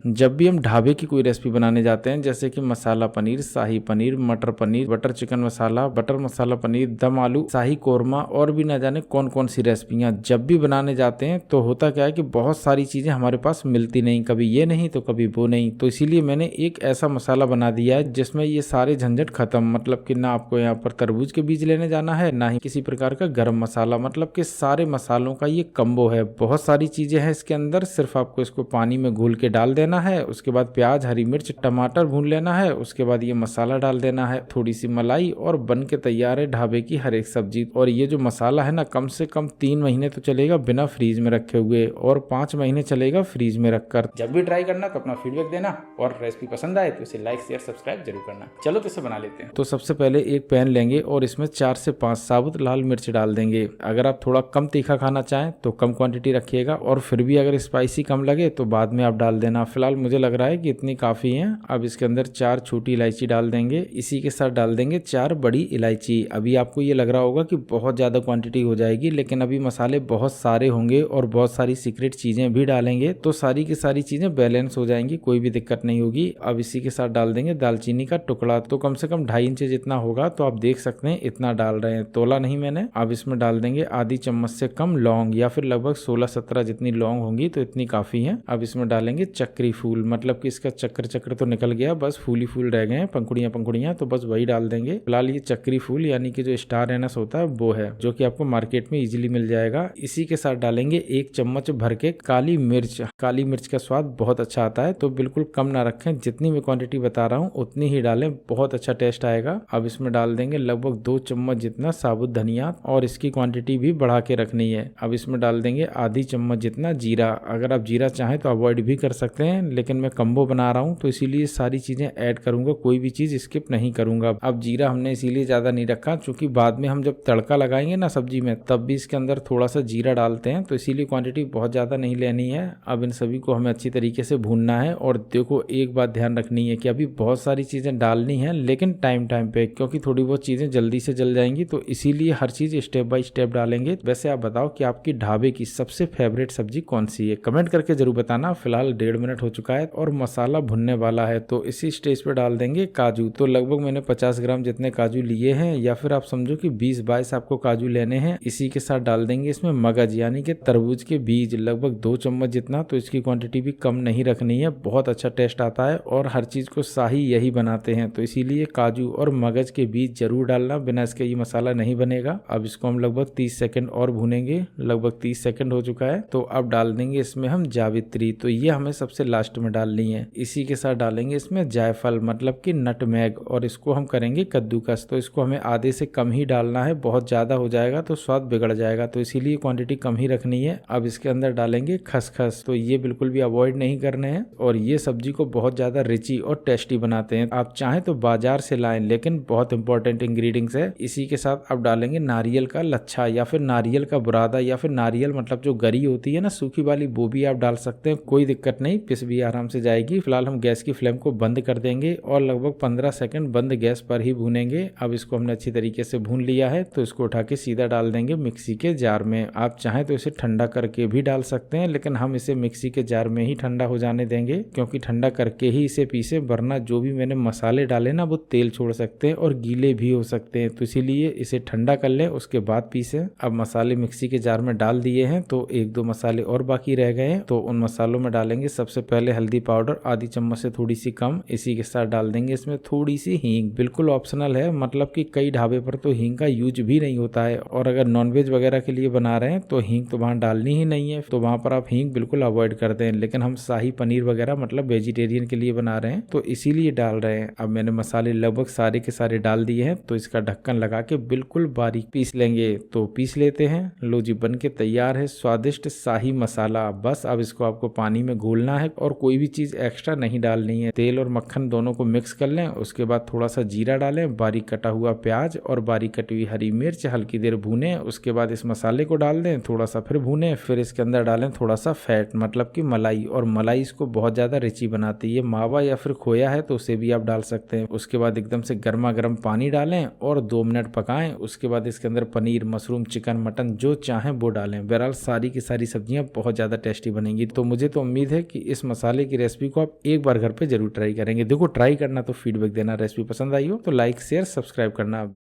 जब भी हम ढाबे की कोई रेसिपी बनाने जाते हैं, जैसे कि मसाला पनीर, शाही पनीर, मटर पनीर, बटर चिकन मसाला, बटर मसाला पनीर, दम आलू, शाही कोरमा और भी ना जाने कौन कौन सी रेसिपियां जब भी बनाने जाते हैं तो होता क्या है कि बहुत सारी चीजें हमारे पास मिलती नहीं, कभी ये नहीं तो कभी वो नहीं। तो इसीलिए मैंने एक ऐसा मसाला बना दिया है जिसमें ये सारे झंझट खत्म। मतलब कि ना आपको यहाँ पर तरबूज के बीज लेने जाना है, ना ही किसी प्रकार का गरम मसाला। मतलब कि सारे मसालों का ये कम्बो है, बहुत सारी चीजें हैं इसके अंदर। सिर्फ आपको इसको पानी में घोल के डाल देना है, उसके बाद प्याज, हरी मिर्च, टमाटर भून लेना है, उसके बाद ये मसाला डाल देना है, थोड़ी सी मलाई और बन के तैयार है ढाबे की हर एक सब्जी। और ये जो मसाला है ना, कम से कम 3 महीने तो चलेगा बिना फ्रीज में रखे हुए, और 5 महीने चलेगा फ्रीज में रखकर। जब भी ट्राई करना तो अपना फीडबैक देना, और रेसिपी पसंद आए तो इसे लाइक शेयर सब्सक्राइब जरूर करना। चलो तो इसे बना लेते हैं। तो सबसे पहले एक पैन लेंगे और इसमें 4 से 5 साबुत लाल मिर्च डाल देंगे। अगर आप थोड़ा कम तीखा खाना चाहें तो कम क्वांटिटी रखिएगा, और फिर भी अगर स्पाइसी कम लगे तो बाद में आप डाल देना। फिलहाल मुझे लग रहा है कि इतनी काफी है। अब इसके अंदर 4 छोटी इलायची डाल देंगे, इसी के साथ डाल देंगे 4 बड़ी इलायची। अभी आपको ये लग रहा होगा कि बहुत ज्यादा क्वांटिटी हो जाएगी, लेकिन अभी मसाले बहुत सारे होंगे और बहुत सारी सीक्रेट चीजें भी डालेंगे तो सारी की सारी चीजें बैलेंस हो जाएंगी, कोई भी दिक्कत नहीं होगी। अब इसी के साथ डाल देंगे दालचीनी का टुकड़ा, तो कम से कम 2.5 इंच जितना होगा, तो आप देख सकते हैं इतना डाल रहे हैं, तोला नहीं मैंने। अब इसमें डाल देंगे आधी चम्मच से कम लौंग, या फिर लगभग 16-17 जितनी लौंग होंगी तो इतनी काफी है। अब इसमें डालेंगे चक्री फूल, मतलब कि इसका चक्कर चक्कर तो निकल गया, बस फूल ही फूल रह गए हैं, पंखुड़ियां पंखुड़ियां, तो बस वही डाल देंगे। फिलहाल ये चक्री फूल यानी कि जो स्टार एनस होता है वो है, जो कि आपको मार्केट में इजीली मिल जाएगा। इसी के साथ डालेंगे 1 चम्मच भर के काली मिर्च। काली मिर्च का स्वाद बहुत अच्छा आता है, तो बिल्कुल कम ना रखें, जितनी मैं क्वांटिटी बता रहा हूँ उतनी ही डालें, बहुत अच्छा टेस्ट आएगा। अब इसमें डाल देंगे लगभग 2 चम्मच जितना साबुत धनिया, और इसकी क्वांटिटी भी बढ़ा के रखनी है। अब इसमें डाल देंगे आधी चम्मच जितना जीरा। अगर आप जीरा चाहें तो अवॉइड भी कर सकते हैं, लेकिन मैं कम्बो बना रहा हूँ तो इसीलिए सारी चीजें ऐड करूंगा, कोई भी चीज स्किप नहीं करूंगा। अब जीरा हमने इसीलिए ज्यादा नहीं रखा क्योंकि बाद में हम जब तड़का लगाएंगे ना सब्जी में, तब भी इसके अंदर थोड़ा सा जीरा डालते हैं, तो इसीलिए क्वांटिटी बहुत ज्यादा नहीं लेनी है। अब इन सभी को हमें अच्छी तरीके से भूनना है। और देखो एक बात ध्यान रखनी है कि अभी बहुत सारी चीजें डालनी है, लेकिन टाइम टाइम पे, क्योंकि थोड़ी बहुत चीजें जल्दी से जल जाएंगी, तो इसीलिए हर चीज स्टेप बाय स्टेप डालेंगे। वैसे आप बताओ कि आपकी ढाबे की सबसे फेवरेट सब्जी कौन सी है, कमेंट करके जरूर बताना। फिलहाल 1.5 मिनट हो चुका है और मसाला भुनने वाला है, तो इसी स्टेज पे डाल देंगे काजू। तो लगभग मैंने 50 ग्राम जितने काजू लिए हैं, या फिर आप समझो कि 20-22 आपको काजू लेने हैं। इसी के साथ डाल देंगे इसमें मगज यानी कि तरबूज के बीज, लगभग 2 चम्मच जितना, तो इसकी क्वांटिटी भी कम नहीं रखनी है, बहुत अच्छा टेस्ट आता है और हर चीज को शाही यही बनाते हैं, तो इसीलिए काजू और मगज के बीज जरूर डालना, बिना इसके ये मसाला नहीं बनेगा। अब इसको हम लगभग 30 सेकंड और भूनेंगे, लगभग 30 सेकंड हो चुका है। तो अब डाल देंगे इसमें हम जावित्री, तो ये हमें सबसे लास्ट में डालनी है। इसी के साथ डालेंगे इसमें जायफल मतलब कि नटमैग, और इसको हम करेंगे कद्दूकस, तो इसको हमें आधे से कम ही डालना है, बहुत ज्यादा हो जाएगा तो स्वाद बिगड़ जाएगा, तो इसीलिए क्वांटिटी कम ही रखनी है। अब इसके अंदर डालेंगे खसखस, तो ये बिल्कुल भी अवॉइड नहीं करने हैं, और ये सब्जी को बहुत ज्यादा रिची और टेस्टी बनाते हैं। आप चाहें तो बाजार से लाएं, लेकिन बहुत इंपॉर्टेंट इंग्रेडिएंट्स है। इसी के साथ अब डालेंगे नारियल का लच्छा, या फिर नारियल का बुरादा, या फिर नारियल मतलब जो गरी होती है ना सूखी वाली, वो भी आप डाल सकते हैं, कोई दिक्कत नहीं, पिस भी आराम से जाएगी। फिलहाल हम गैस की फ्लेम को बंद कर देंगे और लगभग 15 सेकंड बंद गैस पर ही भूनेंगे। अब इसको हमने अच्छी तरीके से भून लिया है, तो इसको उठा के सीधा डाल देंगे मिक्सी के जार में। आप चाहें तो इसे ठंडा करके भी डाल सकते हैं, लेकिन हम इसे मिक्सी के जार में ही ठंडा हो जाने देंगे, क्योंकि ठंडा करके ही इसे पीसे, वरना जो भी मैंने मसाले डाले ना वो तेल छोड़ सकते हैं और गीले भी हो सकते हैं, तो इसीलिए इसे ठंडा कर लें उसके बाद पीसे। अब मसाले मिक्सी के जार में डाल दिए हैं, तो 1-2 मसाले और बाकी रह गए हैं, तो उन मसालों में डालेंगे सबसे पहले हल्दी पाउडर आधी चम्मच से थोड़ी सी कम। इसी के साथ डाल देंगे इसमें थोड़ी सी हींग, बिल्कुल ऑप्शनल है, मतलब कि कई ढाबे पर तो हींग का यूज भी नहीं होता है, और अगर नॉनवेज वगैरह के लिए बना रहे हैं तो हींग तो वहां डालनी ही नहीं है, तो वहां पर आप हींग बिल्कुल अवॉइड कर दें। लेकिन हम शाही पनीर वगैरह मतलब वेजिटेरियन के लिए बना रहे हैं, तो इसीलिए डाल रहे हैं। अब मैंने मसाले लगभग सारे के सारे डाल दिए हैं, तो इसका ढक्कन लगा के बिल्कुल बारीक पीस लेंगे, तो पीस लेते हैं। लो जी, बन के तैयार है स्वादिष्ट शाही मसाला। बस अब इसको आपको पानी में घोलना है और कोई भी चीज एक्स्ट्रा नहीं डालनी है। तेल और मक्खन दोनों को मिक्स कर लें, उसके बाद थोड़ा सा जीरा डालें, बारीक कटा हुआ प्याज और बारीक कटी हुई हरी मिर्च, हल्की देर भूनें, उसके बाद इस मसाले को डाल दें, थोड़ा सा फिर भूनें, फिर इसके अंदर डालें थोड़ा सा फैट मतलब कि मलाई, और मलाई इसको बहुत ज्यादा रिची बनाती है। मावा या फिर खोया है तो उसे भी आप डाल सकते हैं। उसके बाद एकदम से गर्मा गर्म पानी डालें और 2 मिनट पकाएं। उसके बाद इसके अंदर पनीर, मशरूम, चिकन, मटन जो चाहें वो डालें। बहरहाल सारी की सारी सब्जियां बहुत ज्यादा टेस्टी बनेंगी। तो मुझे तो उम्मीद है कि इस मसाले की रेसिपी को आप एक बार घर पे जरूर ट्राई करेंगे। देखो ट्राई करना तो फीडबैक देना, रेसिपी पसंद आई हो तो लाइक शेयर सब्सक्राइब करना।